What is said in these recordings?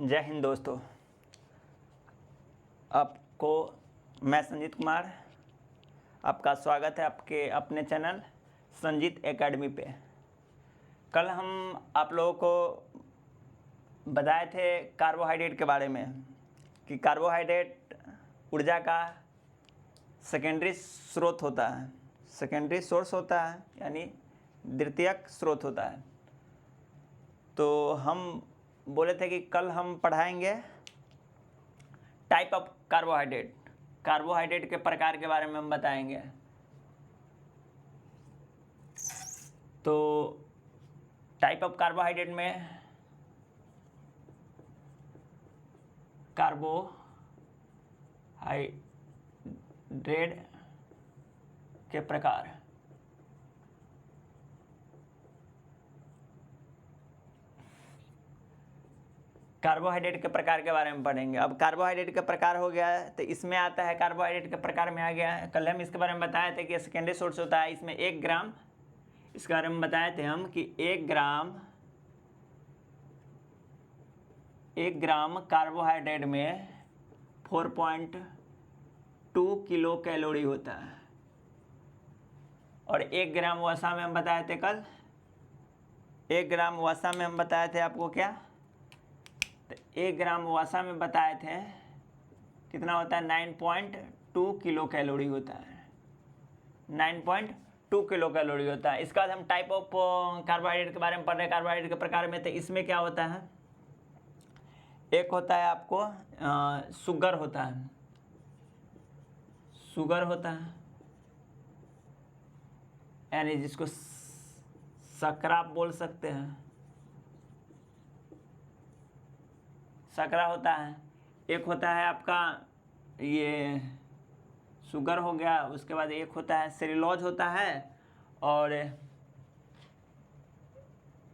जय हिंद दोस्तों। आपको मैं संजीत कुमार, आपका स्वागत है आपके अपने चैनल संजीत एकेडमी पे। कल हम आप लोगों को बताए थे कार्बोहाइड्रेट के बारे में कि कार्बोहाइड्रेट ऊर्जा का सेकेंडरी स्रोत होता है, सेकेंडरी सोर्स होता है, यानी द्वितीयक स्रोत होता है। तो हम बोले थे कि कल हम पढ़ाएंगे टाइप ऑफ कार्बोहाइड्रेट, कार्बोहाइड्रेट के प्रकार के बारे में हम बताएंगे। तो टाइप ऑफ कार्बोहाइड्रेट में कार्बोहाइड्रेट के प्रकार, कार्बोहाइड्रेट के प्रकार के बारे में पढ़ेंगे। अब कार्बोहाइड्रेट का प्रकार हो गया है तो इसमें आता है, कार्बोहाइड्रेट के प्रकार में आ गया है। कल हम इसके बारे में बताए थे कि सेकेंडरी सोर्स होता है। इसमें 1 ग्राम, इसके बारे में बताए थे हम कि 1 ग्राम कार्बोहाइड्रेट में 4.2 किलो कैलोरी होता है। और 1 ग्राम वसा में हम बताए थे कल, 1 ग्राम वसा में हम बताए थे आपको क्या, तो 1 ग्राम वसा में बताए थे कितना होता है, 9.2 किलो कैलोरी होता है, 9.2 किलो कैलोरी होता है। इसके बाद हम टाइप ऑफ कार्बोहाइड्रेट के बारे में पढ़ रहे हैं, कार्बोहाइड्रेट के प्रकार में। तो इसमें क्या होता है, एक होता है आपको शुगर होता है, शुगर होता है, यानी जिसको शर्करा आप बोल सकते हैं, शर्करा होता है। एक होता है आपका ये शुगर हो गया, उसके बाद एक होता है सेल्यूलोज होता है, और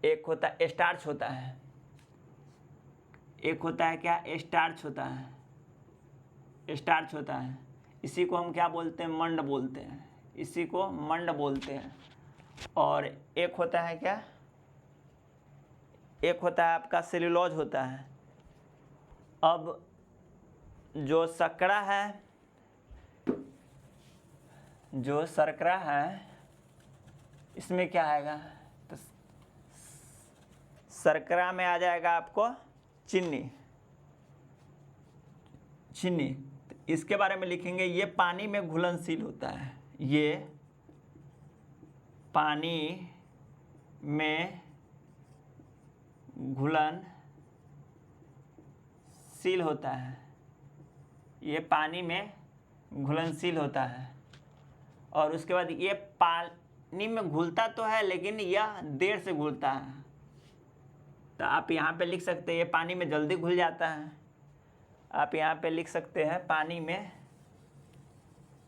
एक होता है स्टार्च होता है। एक होता है क्या, स्टार्च होता है, स्टार्च होता है। इसी को हम क्या बोलते हैं, मंड बोलते हैं, इसी को मंड बोलते हैं। और एक होता है क्या, एक होता है आपका सेल्यूलोज होता है। अब जो शर्करा है, जो शर्करा है, इसमें क्या आएगा, तो शर्करा में आ जाएगा आपको चीनी, चीनी। तो इसके बारे में लिखेंगे, ये पानी में घुलनशील होता है, ये पानी में घुलनशील होता है, ये पानी में घुलनशील होता है। और उसके बाद ये पानी में घुलता तो है, लेकिन यह देर से घुलता है। तो आप यहाँ पे लिख सकते हैं ये पानी में जल्दी घुल जाता है। आप यहाँ पे लिख सकते हैं पानी में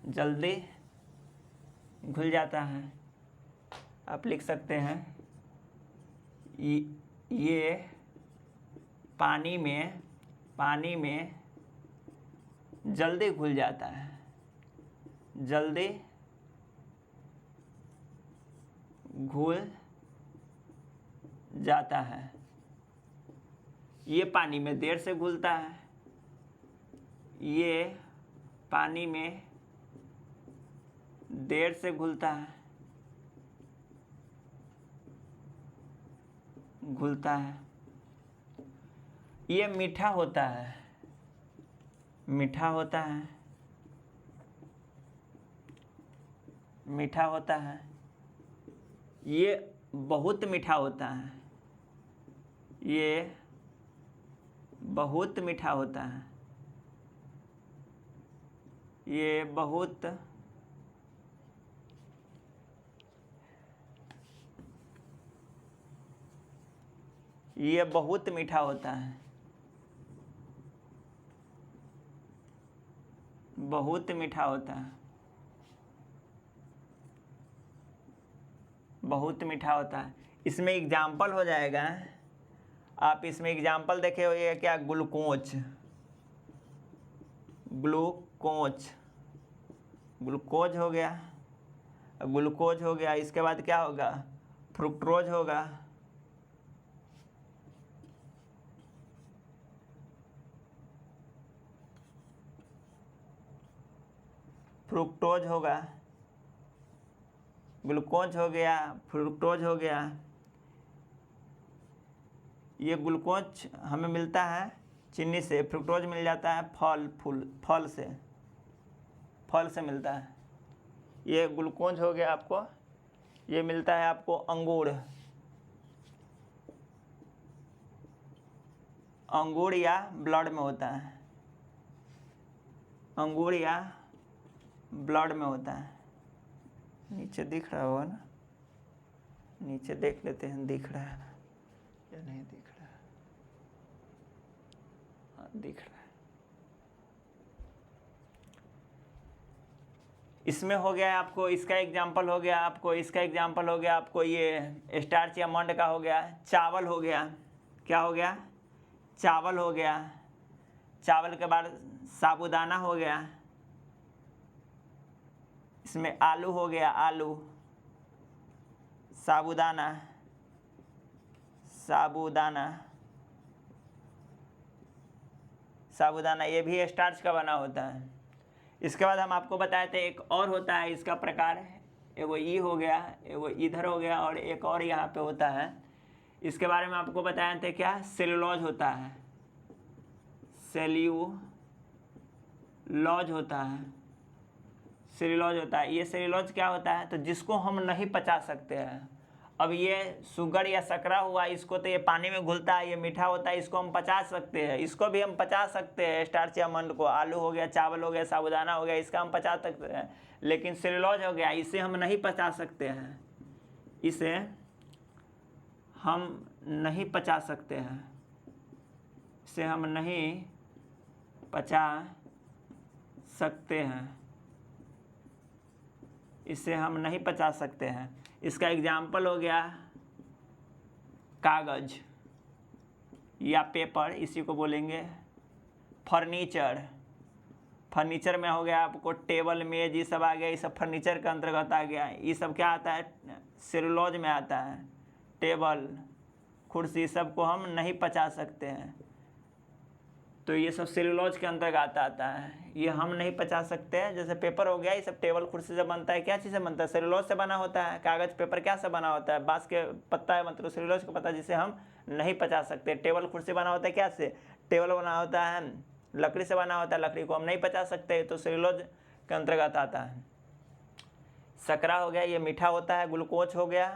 जल्दी घुल जाता है। आप लिख सकते हैं ये पानी में जल्दी घुल जाता है, जल्दी घुल जाता है। ये पानी में देर से घुलता है, ये पानी में देर से घुलता है, घुलता है। ये मीठा होता है, मीठा होता है, मीठा होता है। ये बहुत मीठा होता है, ये बहुत मीठा होता है, ये बहुत मीठा होता है, बहुत मीठा होता है, बहुत मीठा होता है। इसमें एग्जाम्पल हो जाएगा, आप इसमें एग्जाम्पल देखे हो, ये क्या, ग्लूकोज, ग्लूकोज, ग्लूकोज हो गया, ग्लूकोज हो गया। इसके बाद क्या होगा, फ्रुक्टोज होगा, फ्रुक्टोज होगा, ग्लूकोज हो गया, फ्रुक्टोज हो गया। ये ग्लूकोज हमें मिलता है चीनी से, फ्रुक्टोज मिल जाता है फल से मिलता है। ये ग्लूकोज हो गया आपको, ये मिलता है आपको अंगूर या ब्लड में होता है, अंगूर या ब्लड में होता है। नीचे दिख रहा होगा ना, नीचे देख लेते हैं दिख रहा है या नहीं दिख रहा है। हाँ दिख रहा है। इसमें हो गया आपको, इसका एग्जाम्पल हो गया आपको, इसका एग्जाम्पल हो गया आपको ये स्टार्च या मंड का हो गया। चावल हो गया, क्या हो गया? चावल हो गया। चावल के बाद साबूदाना हो गया, इसमें आलू हो गया, आलू, साबूदाना, ये भी स्टार्च का बना होता है। इसके बाद हम आपको बताए थे एक और होता है इसका प्रकार, एगो ई हो गया, एगो इधर हो गया और एक और यहाँ पे होता है। इसके बारे में आपको बताए थे क्या? सेलुलोज होता है, सेल्यूलोज होता है, सेल्यूलोज होता है। ये सेल्यूलोज क्या होता है? तो जिसको हम नहीं पचा सकते हैं। अब ये शुगर या शर्करा हुआ, इसको तो ये पानी में घुलता है, ये मीठा होता है, इसको हम पचा सकते हैं, इसको भी हम पचा सकते हैं। स्टार्च या मंड को, आलू हो गया, चावल हो गया, साबूदाना हो गया, इसका हम पचा सकते हैं। लेकिन सेल्यूलोज हो गया, इसे हम नहीं पचा सकते हैं, इसे हम नहीं पचा सकते हैं, इसे हम नहीं पचा सकते हैं, इसे हम नहीं पचा सकते हैं। इसका एग्जाम्पल हो गया कागज या पेपर, इसी को बोलेंगे। फर्नीचर, फर्नीचर में हो गया आपको टेबल, मेज, ये सब आ गया, ये सब फर्नीचर के अंतर्गत आ गया। ये सब क्या आता है? सेलुलोज में आता है। टेबल, कुर्सी, सबको हम नहीं पचा सकते हैं, तो ये सब सेलुलोज के अंतर्गत आता है, ये हम नहीं पचा सकते हैं। जैसे पेपर हो गया, ये सब टेबल कुर्सी से बनता है, क्या चीज़ से बनता है? सेलुलोज से बना होता है। कागज, पेपर क्या से बना होता है? बांस के पत्ता है, मतलब सेलुलोज का पत्ता, जिसे हम नहीं पचा सकते। टेबल कुर्सी बना होता है क्या से? टेबल बना होता है लकड़ी से बना होता है, लकड़ी को हम नहीं पचा सकते, तो सेलुलोज के अंतर्गत आता है। शर्करा हो गया, ये मीठा होता है। ग्लूकोज हो गया,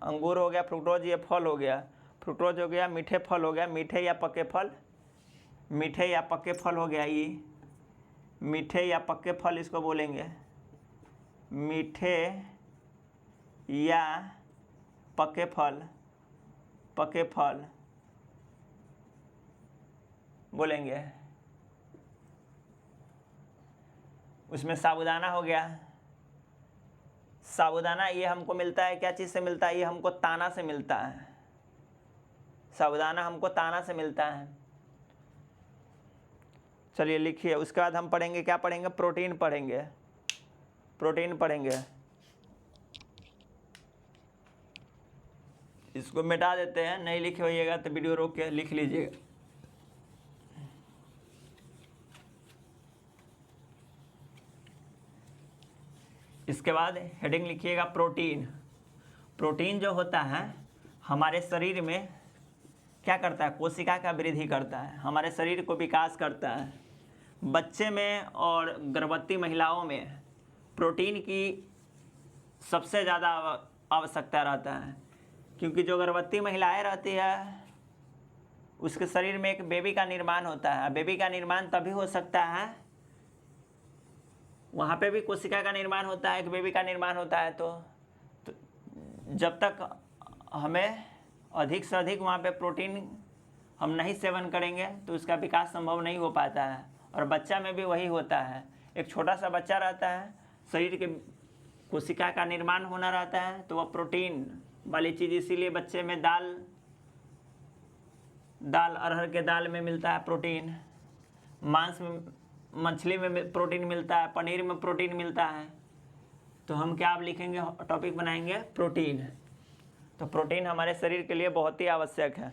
अंगूर हो गया, फ्रुक्टोज ये फल हो गया, फ्रुक्टोज हो गया, मीठे फल हो गया, मीठे या पके फल, मीठे या पक्के फल हो गया। ये मीठे या पक्के फल इसको बोलेंगे, मीठे या पक्के फल, पके फल बोलेंगे। उसमें साबूदाना हो गया, साबूदाना ये हमको मिलता है क्या चीज़ से मिलता है? ये हमको ताना से मिलता है, साबूदाना हमको ताना से मिलता है। चलिए लिखिए। उसके बाद हम पढ़ेंगे, क्या पढ़ेंगे? प्रोटीन पढ़ेंगे, प्रोटीन पढ़ेंगे। इसको मिटा देते हैं, नहीं लिखे होइएगा तो वीडियो रोक के लिख लीजिएगा। इसके बाद हेडिंग लिखिएगा प्रोटीन। प्रोटीन जो होता है हमारे शरीर में क्या करता है? कोशिका का वृद्धि करता है, हमारे शरीर को विकास करता है। बच्चे में और गर्भवती महिलाओं में प्रोटीन की सबसे ज़्यादा आवश्यकता रहता है, क्योंकि जो गर्भवती महिलाएं रहती है उसके शरीर में एक बेबी का निर्माण होता है। बेबी का निर्माण तभी हो सकता है, वहाँ पे भी कोशिका का निर्माण होता है, एक बेबी का निर्माण होता है। तो जब तक हमें अधिक से अधिक वहाँ पे प्रोटीन हम नहीं सेवन करेंगे तो उसका विकास संभव नहीं हो पाता है। और बच्चा में भी वही होता है, एक छोटा सा बच्चा रहता है, शरीर के कोशिका का निर्माण होना रहता है, तो वह प्रोटीन वाली चीज़, इसीलिए बच्चे में दाल अरहर के दाल में मिलता है प्रोटीन, मांस में, मछली में प्रोटीन मिलता है, पनीर में प्रोटीन मिलता है। तो हम क्या अब लिखेंगे? टॉपिक बनाएंगे प्रोटीन। तो प्रोटीन हमारे शरीर के लिए बहुत ही आवश्यक है।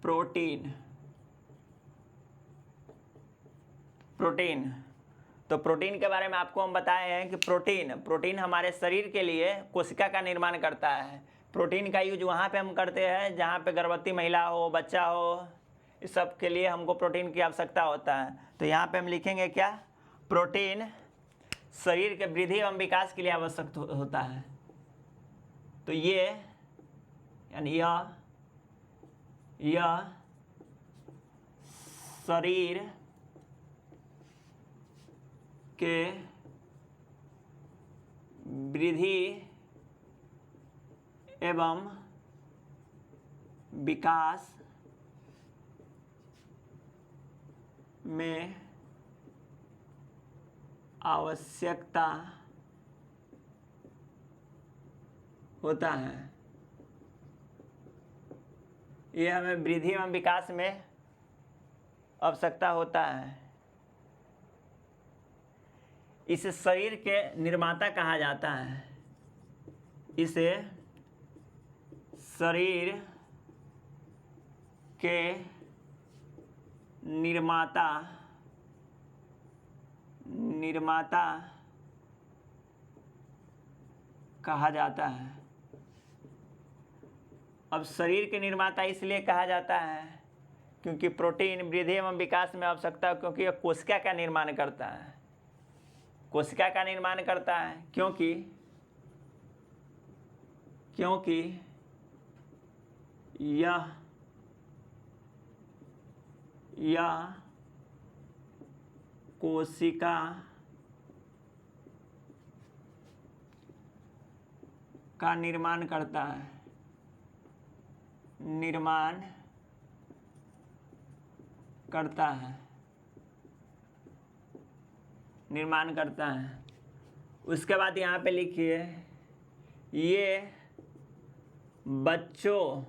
प्रोटीन। प्रोटीन, तो प्रोटीन के बारे में आपको हम बताए हैं कि प्रोटीन हमारे शरीर के लिए कोशिका का निर्माण करता है। प्रोटीन का यूज वहाँ पे हम करते हैं जहाँ पे गर्भवती महिला हो, बच्चा हो, इस सब के लिए हमको प्रोटीन की आवश्यकता होता है। तो यहाँ पे हम लिखेंगे क्या, प्रोटीन शरीर के वृद्धि एवं विकास के लिए आवश्यक होता है। तो ये यानी यह शरीर के वृद्धि एवं विकास में आवश्यकता होता है। यह हमें वृद्धि एवं विकास में आवश्यकता होता है। इसे शरीर के निर्माता कहा जाता है। इसे शरीर के निर्माता कहा जाता है। अब शरीर के निर्माता इसलिए कहा जाता है क्योंकि प्रोटीन वृद्धि एवं विकास में आवश्यकता, क्योंकि यह कोशिका का निर्माण करता है। कोशिका का निर्माण करता है क्योंकि यह कोशिका का निर्माण करता है। निर्माण करता है। उसके बाद यहाँ पे लिखिए, ये बच्चों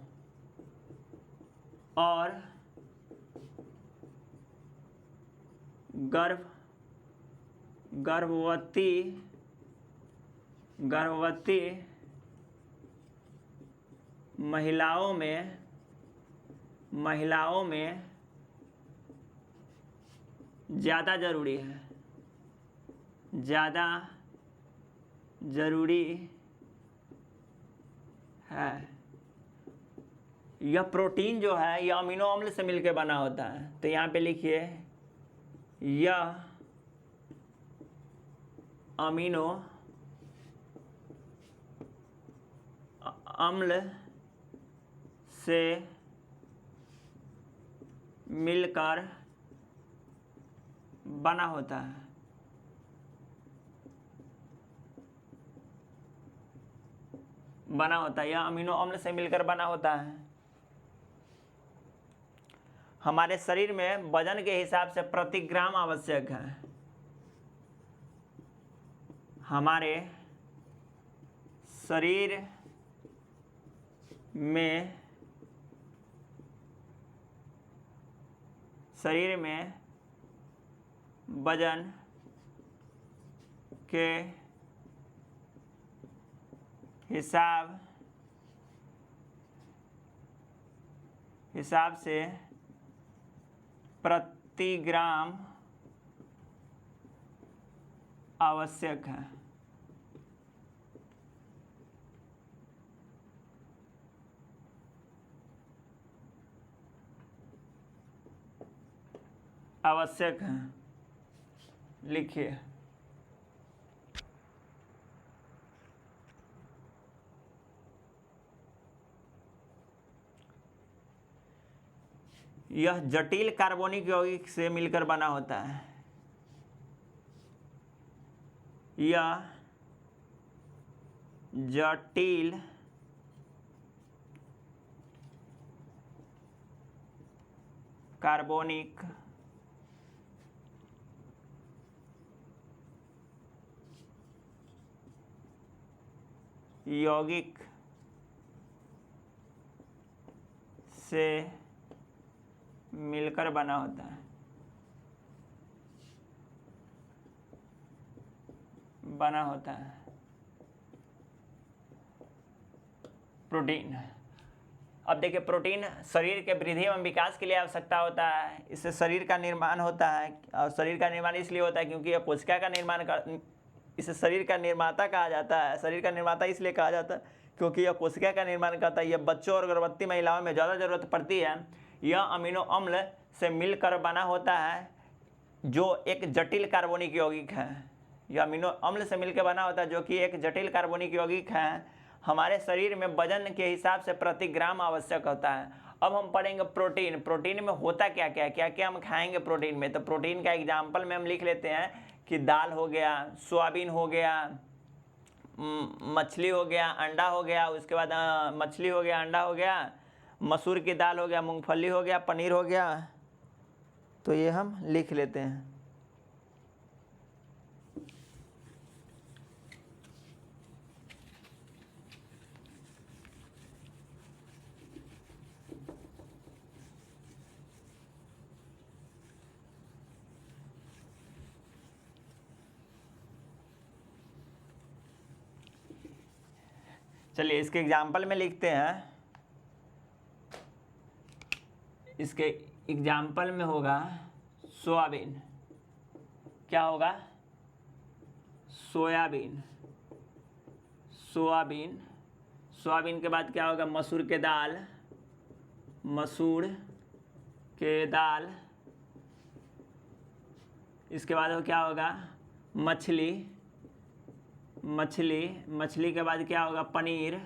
और गर्भवती महिलाओं में ज़्यादा ज़रूरी है। यह प्रोटीन जो है यह अमीनो अम्ल से मिलकर बना होता है। तो यहाँ पे लिखिए, यह अमीनो अम्ल से मिलकर बना होता है। यह अमीनो अम्ल से मिलकर बना होता है। हमारे शरीर में वजन के हिसाब से प्रति ग्राम आवश्यक है। हमारे शरीर में वजन के हिसाब से प्रति ग्राम आवश्यक है। लिखिए, यह जटिल कार्बनिक यौगिक से मिलकर बना होता है। यह जटिल कार्बनिक यौगिक से मिलकर बना होता है। प्रोटीन। अब देखिए प्रोटीन शरीर के वृद्धि एवं विकास के लिए आवश्यकता होता है, इससे शरीर का निर्माण होता है। और शरीर का निर्माण इसलिए होता है क्योंकि यह कोशिका का निर्माण कर, इसे शरीर का निर्माता कहा जाता है। शरीर का निर्माता इसलिए कहा जाता है क्योंकि यह कोशिका का निर्माण करता है। यह बच्चों और गर्भवती महिलाओं में ज़्यादा ज़रूरत पड़ती है। यह अमीनो अम्ल से मिलकर बना होता है जो एक जटिल कार्बनिक यौगिक है। यह अमीनो अम्ल से मिलकर बना होता है जो कि एक जटिल कार्बनिक यौगिक है। हमारे शरीर में वजन के हिसाब से प्रति ग्राम आवश्यक होता है। अब हम पढ़ेंगे प्रोटीन। प्रोटीन में होता क्या क्या, क्या क्या हम खाएंगे प्रोटीन में। तो प्रोटीन का एग्जाम्पल में हम लिख लेते हैं कि दाल हो गया, सोयाबीन हो गया, मछली हो गया, अंडा हो गया, उसके बाद मछली हो गया, अंडा हो गया, मसूर की दाल हो गया, मूंगफली हो गया, पनीर हो गया। तो ये हम लिख लेते हैं। चलिए इसके एग्जाम्पल में लिखते हैं। इसके एग्जाम्पल में होगा सोयाबीन। क्या होगा? सोयाबीन। सोयाबीन। सोयाबीन के बाद क्या होगा? मसूर के दाल। मसूर के दाल। इसके बाद क्या होगा? मछली। मछली। मछली के बाद क्या होगा? पनीर।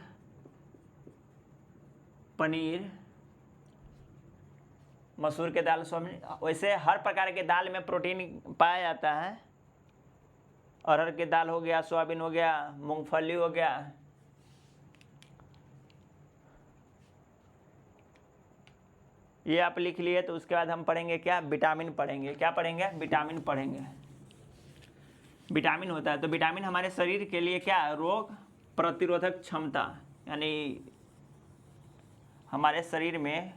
पनीर। मसूर के दाल, सोयाबीन। वैसे हर प्रकार के दाल में प्रोटीन पाया जाता है। अरहर की दाल हो गया, सोयाबीन हो गया, मूंगफली हो गया। ये आप लिख लिए। तो उसके बाद हम पढ़ेंगे क्या? विटामिन पढ़ेंगे। क्या पढ़ेंगे? विटामिन पढ़ेंगे। विटामिन होता है तो विटामिन हमारे शरीर के लिए क्या? रोग प्रतिरोधक क्षमता, यानी हमारे शरीर में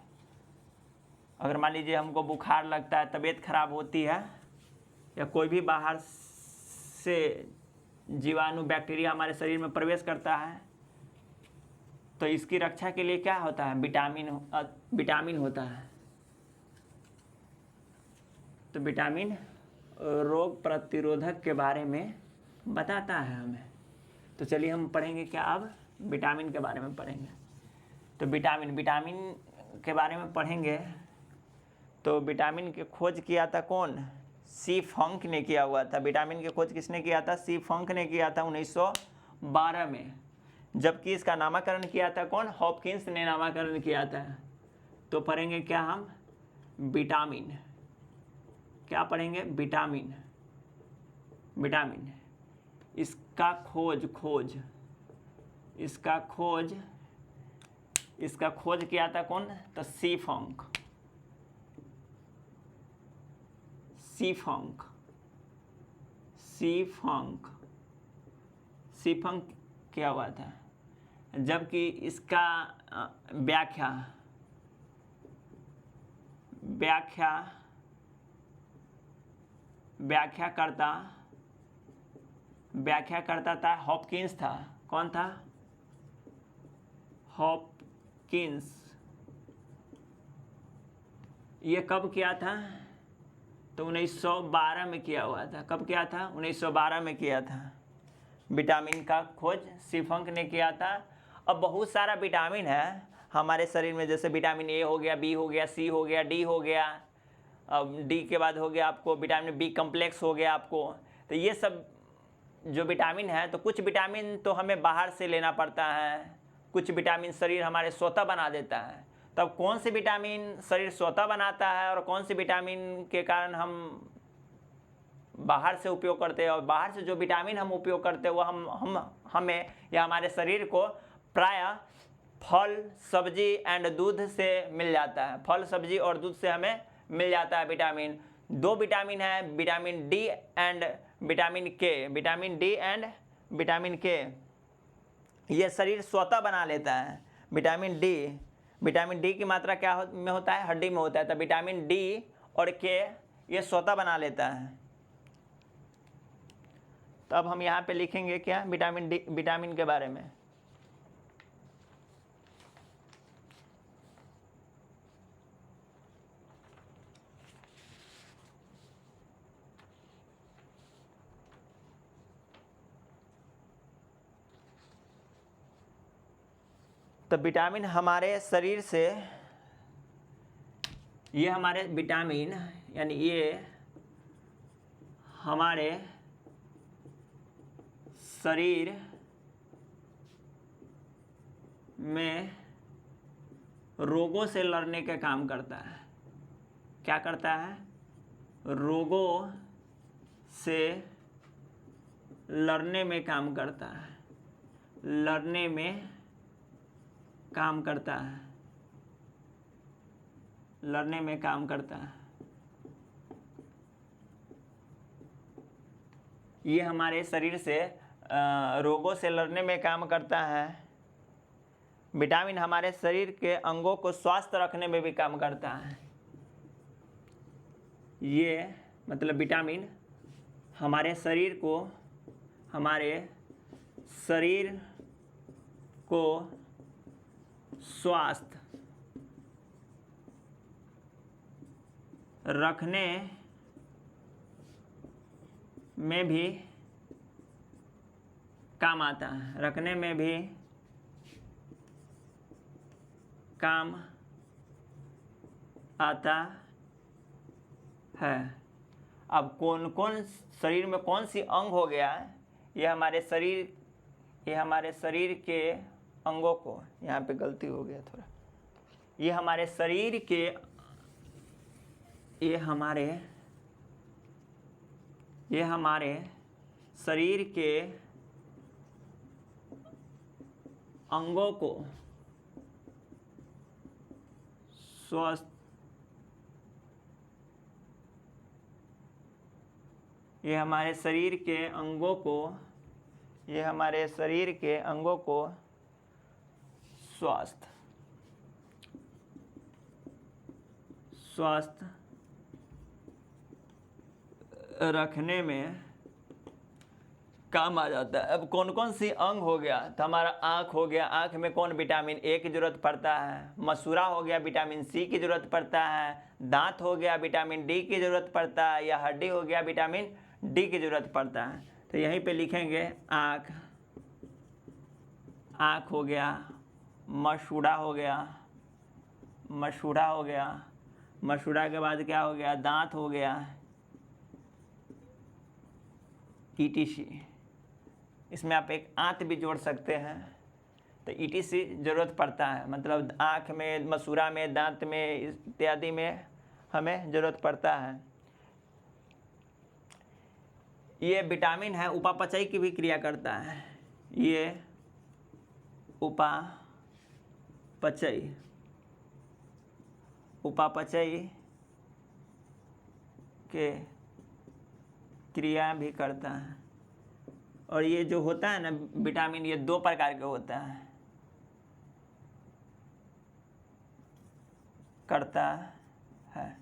अगर मान लीजिए हमको बुखार लगता है, तबीयत खराब होती है, या कोई भी बाहर से जीवाणु बैक्टीरिया हमारे शरीर में प्रवेश करता है, तो इसकी रक्षा के लिए क्या होता है? विटामिन होता है। तो विटामिन रोग प्रतिरोधक के बारे में बताता है हमें। तो चलिए हम पढ़ेंगे क्या? अब विटामिन के बारे में पढ़ेंगे। तो विटामिन के बारे में पढ़ेंगे। तो विटामिन की खोज किया था कौन? सी फंक ने किया हुआ था। विटामिन की खोज किसने किया था? सी फंक ने किया था 1912 में। जबकि इसका नामकरण किया था कौन? हॉपकिंस ने नामकरण किया था। तो पढ़ेंगे क्या हम? विटामिन। क्या पढ़ेंगे? विटामिन। विटामिन। इसका खोज किया था कौन? तो सी फंक। किया हुआ था। जबकि इसका व्याख्याकर्ता था हॉपकिंस था। कौन था? हॉपकिंस। ये कब किया था? तो 1912 में किया हुआ था। कब किया था? 1912 में किया था। विटामिन का खोज सी फंक ने किया था। अब बहुत सारा विटामिन है हमारे शरीर में, जैसे विटामिन ए हो गया, बी हो गया, सी हो गया, डी हो गया। अब डी के बाद हो गया आपको विटामिन बी कम्प्लेक्स हो गया आपको। तो ये सब जो विटामिन है, तो कुछ विटामिन तो हमें बाहर से लेना पड़ता है, कुछ विटामिन शरीर हमारे स्वतः बना देता है। तब कौन से विटामिन शरीर स्वतः बनाता है और कौन से विटामिन के कारण हम बाहर से उपयोग करते हैं, और बाहर से जो विटामिन हम उपयोग करते हैं वो हमें या हमारे शरीर को प्रायः फल, सब्जी एंड दूध से मिल जाता है। फल, सब्जी और दूध से हमें मिल जाता है विटामिन। दो विटामिन है, विटामिन डी एंड विटामिन के। विटामिन डी एंड विटामिन के ये शरीर स्वतः बना लेता है। विटामिन डी की मात्रा क्या में होता है? हड्डी में होता है। तो विटामिन डी और के ये स्वतः बना लेता है। तो अब हम यहाँ पे लिखेंगे क्या? विटामिन के बारे में। तो विटामिन हमारे शरीर से, ये हमारे विटामिन यानी ये हमारे शरीर में रोगों से लड़ने का काम करता है। क्या करता है? रोगों से लड़ने में काम करता है, लड़ने में काम करता है, लड़ने में काम करता है। ये हमारे शरीर से रोगों से लड़ने में काम करता है। विटामिन हमारे शरीर के अंगों को स्वस्थ रखने में भी काम करता है। ये मतलब विटामिन हमारे शरीर को स्वस्थ रखने में भी काम आता है, रखने में भी काम आता है। अब कौन कौन शरीर में कौन सी अंग हो गया, ये हमारे शरीर के अंगों को, यहाँ पे गलती हो गया थोड़ा, ये हमारे शरीर के अंगों को स्वस्थ, ये हमारे शरीर के अंगों को स्वस्थ रखने में काम आ जाता है। अब कौन कौन सी अंग हो गया, तो हमारा आँख हो गया, आँख में कौन विटामिन ए की जरूरत पड़ता है, मसूड़ा हो गया विटामिन सी की जरूरत पड़ता है, दांत हो गया विटामिन डी की जरूरत पड़ता है, या हड्डी हो गया विटामिन डी की जरूरत पड़ता है। तो यहीं पे लिखेंगे आँख हो गया, मसूड़ा हो गया, मसूड़ा के बाद क्या हो गया, दांत हो गया, ETC, इसमें आप एक आंत भी जोड़ सकते हैं। तो ETC ज़रूरत पड़ता है, मतलब आँख में, मसूड़ा में, दांत में इत्यादि में हमें ज़रूरत पड़ता है। ये विटामिन है उपापचय की भी क्रिया करता है। ये उपापचय के क्रिया भी करता है। और ये जो होता है ना विटामिन, ये 2 प्रकार के होता है, करता है।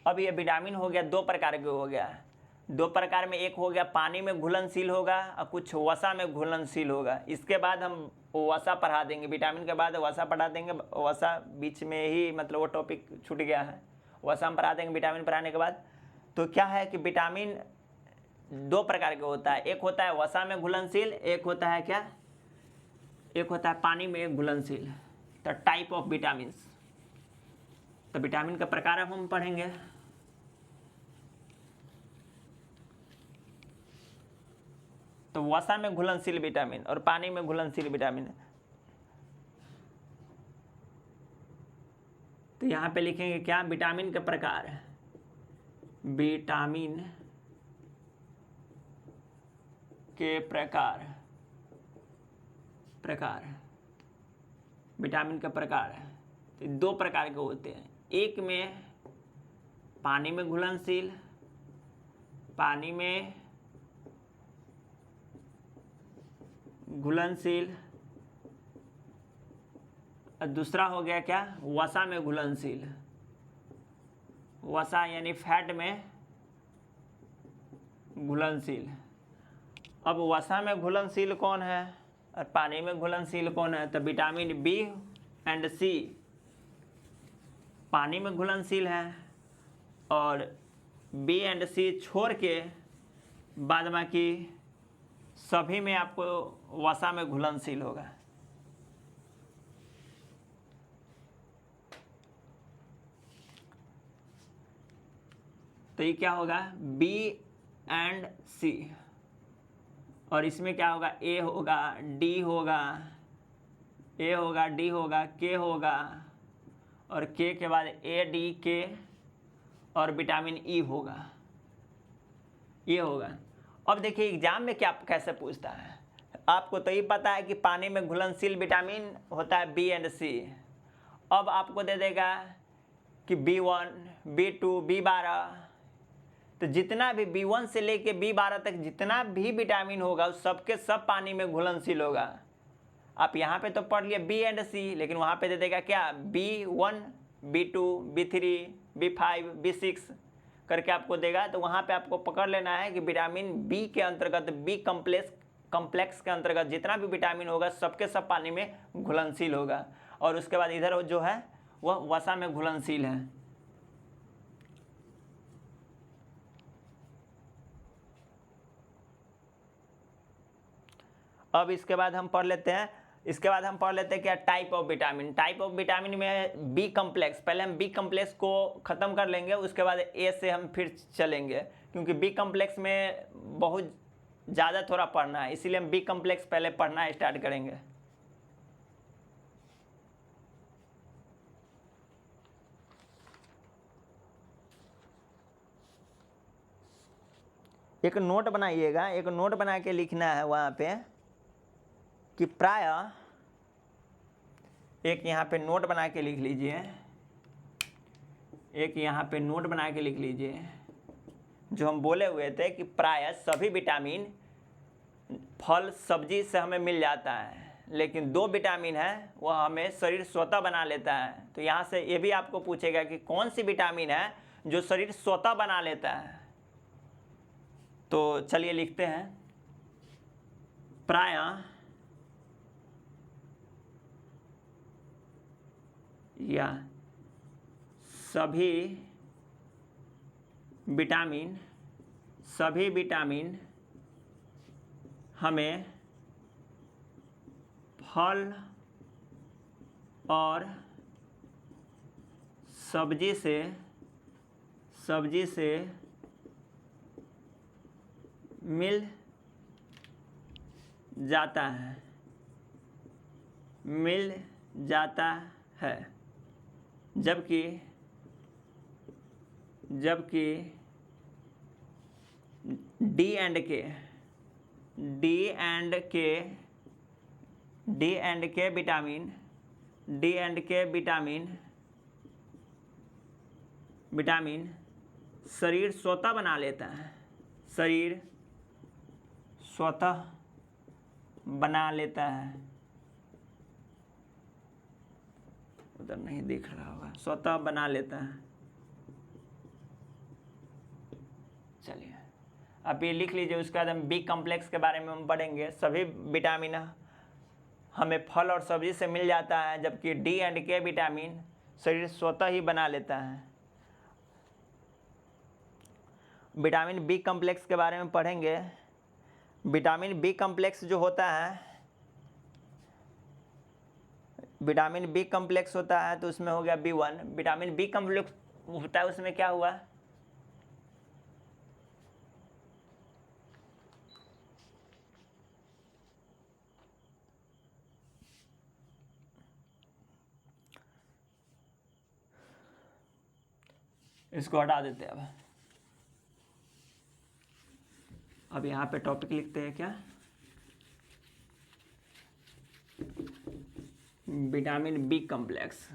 अब ये विटामिन हो गया 2 प्रकार के हो गया। 2 प्रकार में एक हो गया पानी में घुलनशील होगा और कुछ वसा में घुलनशील होगा। इसके बाद हम वसा पढ़ा देंगे, विटामिन के बाद वसा पढ़ा देंगे। वसा बीच में ही, मतलब वो टॉपिक छूट गया है, वसा हम पढ़ा देंगे विटामिन पढ़ाने के बाद। तो क्या है कि विटामिन 2 प्रकार के होता है, एक होता है वसा में घुलनशील, एक होता है क्या, एक होता है पानी में घुलनशील। तो टाइप ऑफ विटामिन, तो विटामिन का प्रकार अब हम पढ़ेंगे। तो वसा में घुलनशील विटामिन और पानी में घुलनशील विटामिन। तो यहाँ पे लिखेंगे क्या, विटामिन के प्रकार, विटामिन के प्रकार, विटामिन का प्रकार है। तो 2 प्रकार के होते हैं, एक में पानी में घुलनशील, और दूसरा हो गया क्या, वसा में घुलनशील। वसा यानी फैट में घुलनशील। अब वसा में घुलनशील कौन है और पानी में घुलनशील कौन है, तो विटामिन बी एंड सी पानी में घुलनशील है, और बी एंड सी छोड़ के बाद बाकी सभी में आपको वसा में घुलनशील होगा। तो ये क्या होगा बी एंड सी, और इसमें क्या होगा ए होगा, डी होगा, ए होगा, डी होगा, के होगा, और के के बाद ए डी के और विटामिन ई होगा, ये होगा। अब देखिए एग्जाम में क्या कैसे पूछता है, आपको तो ये पता है कि पानी में घुलनशील विटामिन होता है बी एंड सी। अब आपको दे देगा कि B1, B2, B12, तो जितना भी B1 से लेके B12 तक जितना भी विटामिन होगा उस सबके सब पानी में घुलनशील होगा। आप यहाँ पे तो पढ़ लिए बी एंड सी, लेकिन वहाँ पे दे देगा क्या B1, B2, B3, B5, B6 करके आपको देगा। तो वहाँ पे आपको पकड़ लेना है कि विटामिन बी के अंतर्गत, बी कॉम्प्लेक्स के अंतर्गत जितना भी विटामिन होगा सबके सब पानी में घुलनशील होगा, और उसके बाद इधर जो है वह वसा में घुलनशील है। अब इसके बाद हम पढ़ लेते हैं क्या type of vitamin. Type of vitamin में बी कॉम्प्लेक्स, पहले हम बी कॉम्प्लेक्स को ख़त्म कर लेंगे, उसके बाद ए से हम फिर चलेंगे, क्योंकि बी कॉम्प्लेक्स में बहुत ज़्यादा थोड़ा पढ़ना है, इसीलिए हम बी कॉम्प्लेक्स पहले पढ़ना स्टार्ट करेंगे। एक नोट बनाइएगा, एक नोट बना के लिखना है वहाँ पे कि प्रायः, एक यहाँ पे नोट बना के लिख लीजिए, एक यहाँ पे नोट बना के लिख लीजिए, जो हम बोले हुए थे कि प्रायः सभी विटामिन फल सब्जी से हमें मिल जाता है, लेकिन 2 विटामिन है वह हमें शरीर स्वतः बना लेता है। तो यहाँ से ये भी आपको पूछेगा कि कौन सी विटामिन है जो शरीर स्वतः बना लेता है। तो चलिए लिखते हैं, प्रायः या सभी विटामिन हमें फल और सब्जी से मिल जाता है, जबकि डी एंड के विटामिन शरीर स्वतः बना लेता है, उधर नहीं दिख रहा होगा, स्वतः बना लेता है। चलिए अब ये लिख लीजिए, उसके बाद हम बी कॉम्प्लेक्स के बारे में हम पढ़ेंगे। सभी विटामिन हमें फल और सब्जी से मिल जाता है, जबकि डी एंड के विटामिन शरीर स्वतः ही बना लेता है। विटामिन बी कॉम्प्लेक्स के बारे में पढ़ेंगे। विटामिन बी कॉम्प्लेक्स जो होता है, विटामिन बी कॉम्प्लेक्स होता है तो उसमें हो गया B1। विटामिन बी कॉम्प्लेक्स होता है उसमें क्या हुआ, इसको हटा देते हैं। अब यहाँ पे टॉपिक लिखते हैं क्या, vitamin B complex.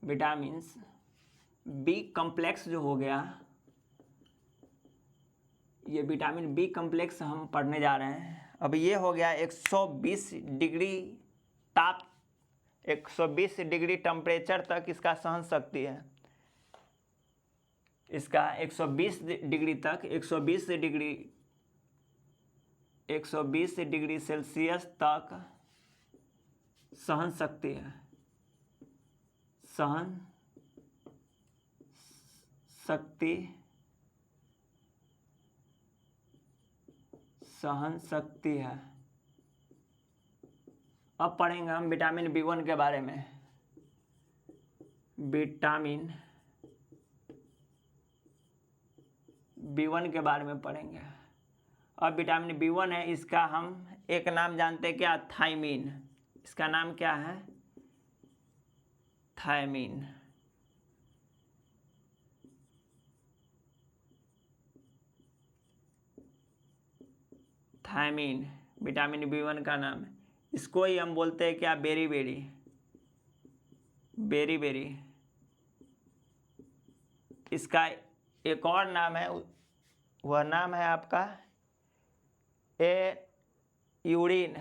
Vitamins B complex जो हो गया, ये विटामिन बी कॉम्प्लेक्स हम पढ़ने जा रहे हैं। अब ये हो गया 120 डिग्री ताप, 120 डिग्री टेम्परेचर तक इसका सहन शक्ति है। इसका 120 डिग्री तक, 120 डिग्री 120 डिग्री सेल्सियस तक सहन शक्ति है, सहन शक्ति, सहन शक्ति है। अब पढ़ेंगे हम विटामिन B1 के बारे में। विटामिन B1 के बारे में पढ़ेंगे। अब विटामिन B1 है, इसका हम एक नाम जानते हैं क्या, थायमीन। इसका नाम क्या है, थायमीन। थायमीन विटामिन B1 का नाम है। इसको ही हम बोलते हैं क्या, बेरी बेरी, बेरी बेरी। इसका एक और नाम है, वह नाम है आपका यूरिन,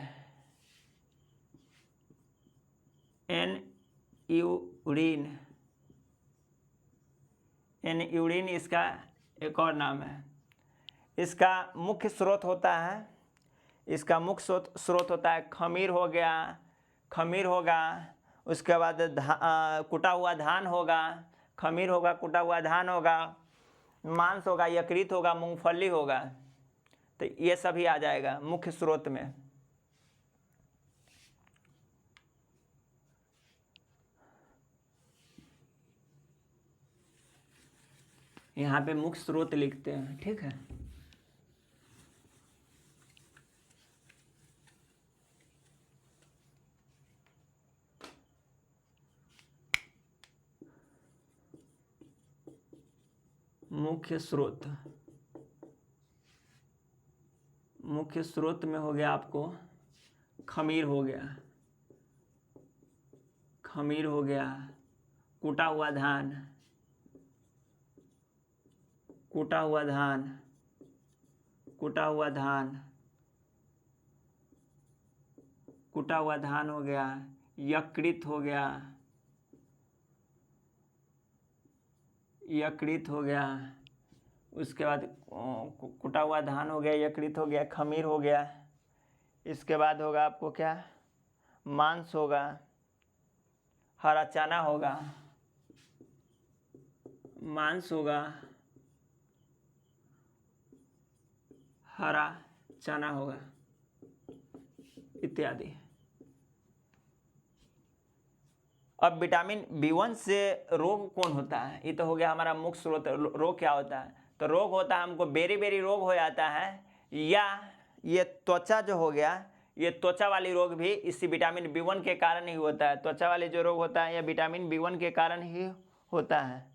यूरिन, यूरिन इसका एक और नाम है। इसका मुख्य स्रोत होता है, इसका मुख्य स्रोत होता है खमीर हो गया, खमीर होगा, उसके बाद कुटा हुआ धान होगा, खमीर होगा, कुटा हुआ धान होगा, मांस होगा, यकृत होगा, मूंगफली होगा। तो ये सभी आ जाएगा मुख्य स्रोत में। यहाँ पे मुख्य स्रोत लिखते हैं, ठीक है। मुख्य स्रोत, मुख्य स्रोत में हो गया आपको खमीर हो गया, खमीर हो गया, कूटा हुआ धान, कूटा हुआ धान, कूटा हुआ धान, कूटा हुआ धान हो गया, यकृत हो गया, यकृत हो गया, उसके बाद कुटा हुआ धान हो गया, यकृत हो गया, खमीर हो गया। इसके बाद होगा आपको क्या, मांस होगा, हरा चना होगा, मांस होगा, हरा चना होगा, इत्यादि। अब विटामिन B1 से रोग कौन होता है, ये तो हो गया हमारा मुख्य स्रोत। रोग क्या होता है, तो रोग होता है हमको बेरी बेरी रोग हो जाता है, या ये त्वचा जो हो गया, ये त्वचा वाली रोग भी इसी विटामिन B1 के कारण ही होता है। त्वचा वाले जो रोग होता है यह विटामिन B1 के कारण ही होता है।